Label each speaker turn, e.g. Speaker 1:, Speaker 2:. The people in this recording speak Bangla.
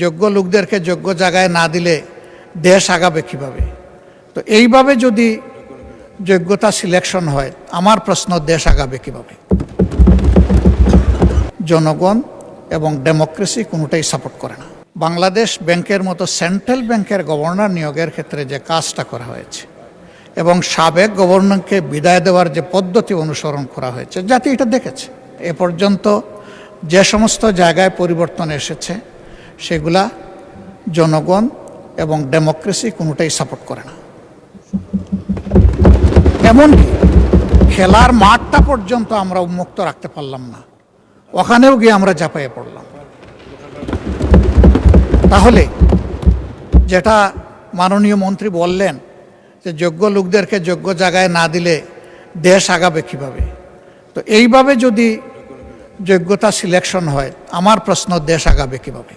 Speaker 1: যোগ্য লোকদেরকে যোগ্য জায়গায় না দিলে দেশ আগাবে কিভাবে? তো এইভাবে যদি যোগ্যতা সিলেকশন হয়, আমার প্রশ্ন, দেশ আগাবে কিভাবে? জনগণ এবং ডেমোক্রেসি কোনোটাই সাপোর্ট করে না। বাংলাদেশ ব্যাংকের মতো সেন্ট্রাল ব্যাংকের গভর্নর নিয়োগের ক্ষেত্রে যে কাজটা করা হয়েছে এবং সাবেক গভর্নরকে বিদায় দেওয়ার যে পদ্ধতি অনুসরণ করা হয়েছে, জাতি এটা দেখেছে। এ পর্যন্ত যে সমস্ত জায়গায় পরিবর্তন এসেছে সেগুলা জনগণ এবং ডেমোক্রেসি কোনোটাই সাপোর্ট করে না। এমনকি খেলার মাঠটা পর্যন্ত আমরা উন্মুক্ত রাখতে পারলাম না, ওখানেও গিয়ে আমরা ঝাঁপাইয়ে পড়লাম। তাহলে যেটা মাননীয় মন্ত্রী বললেন যে যোগ্য লোকদেরকে যোগ্য জায়গায় না দিলে দেশ আগাবে কিভাবে? তো এইভাবে যদি যোগ্যতা সিলেকশন হয়, আমার প্রশ্ন, দেশ আগাবে কিভাবে?